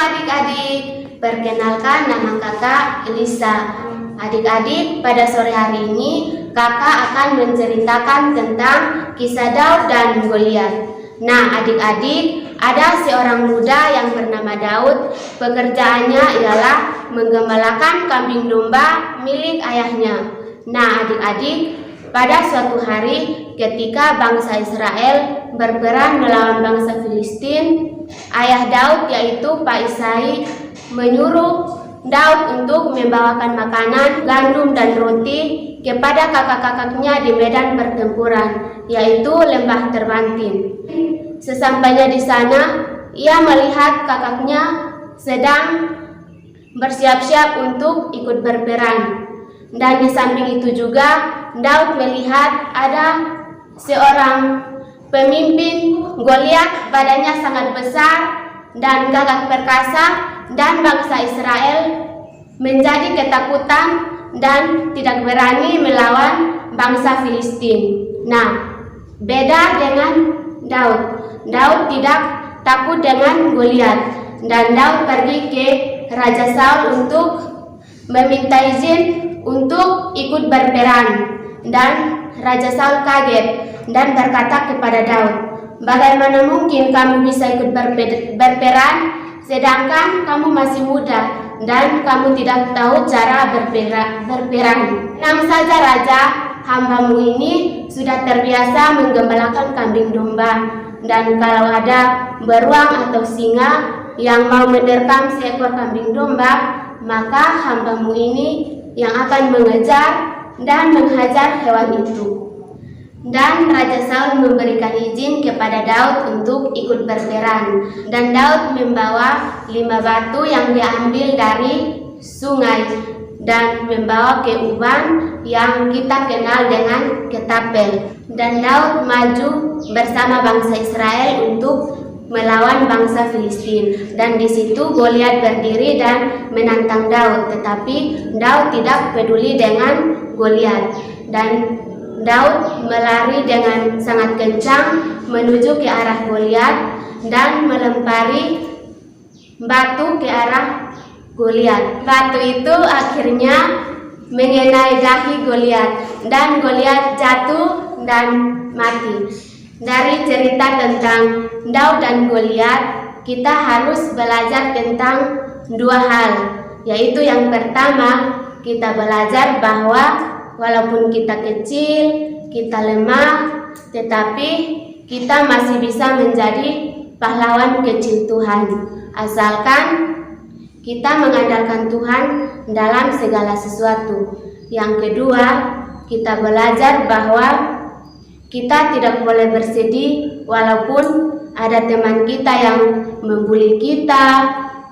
adik-adik, perkenalkan nama kakak Elisa. Adik-adik, pada sore hari ini kakak akan menceritakan tentang kisah Daud dan Goliat. Nah adik-adik, ada seorang muda yang bernama Daud. Pekerjaannya ialah menggembalakan kambing domba milik ayahnya. Nah adik-adik, pada suatu hari ketika bangsa Israel berperang melawan bangsa Filistin, ayah Daud yaitu Pak Isai menyuruh Daud untuk membawakan makanan, gandum dan roti kepada kakak-kakaknya di medan pertempuran, yaitu Lembah Terbantin. Sesampainya di sana, ia melihat kakaknya sedang bersiap-siap untuk ikut berperang. Dan di samping itu juga, Daud melihat ada seorang pemimpin Goliat, badannya sangat besar dan gagah perkasa, dan bangsa Israel menjadi ketakutan dan tidak berani melawan bangsa Filistin. Nah, beda dengan Daud. Daud tidak takut dengan Goliat, dan Daud pergi ke Raja Saul untuk meminta izin untuk ikut berperang. Dan Raja Saul kaget dan berkata kepada Daud, "Bagaimana mungkin kamu bisa ikut berperang sedangkan kamu masih muda dan kamu tidak tahu cara berperang? Tenang saja Raja, hambamu ini sudah terbiasa menggembalakan kambing domba, dan kalau ada beruang atau singa yang mau menerkam seekor kambing domba, maka hambamu ini yang akan mengejar dan menghajar hewan itu." Dan Raja Saul memberikan izin kepada Daud untuk ikut berperang. Dan Daud membawa 5 batu yang diambil dari sungai dan membawa ke uban yang kita kenal dengan ketapel. Dan Daud maju bersama bangsa Israel untuk melawan bangsa Filistin. Dan di situ Goliat berdiri dan menantang Daud, tetapi Daud tidak peduli dengan Goliat. Dan Daud melari dengan sangat kencang menuju ke arah Goliat dan melempari batu ke arah Goliat. Batu itu akhirnya mengenai dahi Goliat dan Goliat jatuh dan mati. Dari cerita tentang Daud dan Goliat, kita harus belajar tentang 2 hal, yaitu yang pertama, kita belajar bahwa walaupun kita kecil, kita lemah, tetapi kita masih bisa menjadi pahlawan kecil Tuhan, asalkan kita mengandalkan Tuhan dalam segala sesuatu. Yang kedua, kita belajar bahwa kita tidak boleh bersedih walaupun ada teman kita yang membuli kita,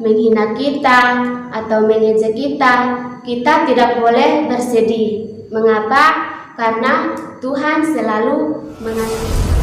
menghina kita, atau mengejek kita. Kita tidak boleh bersedih. Mengapa? Karena Tuhan selalu mengasihi.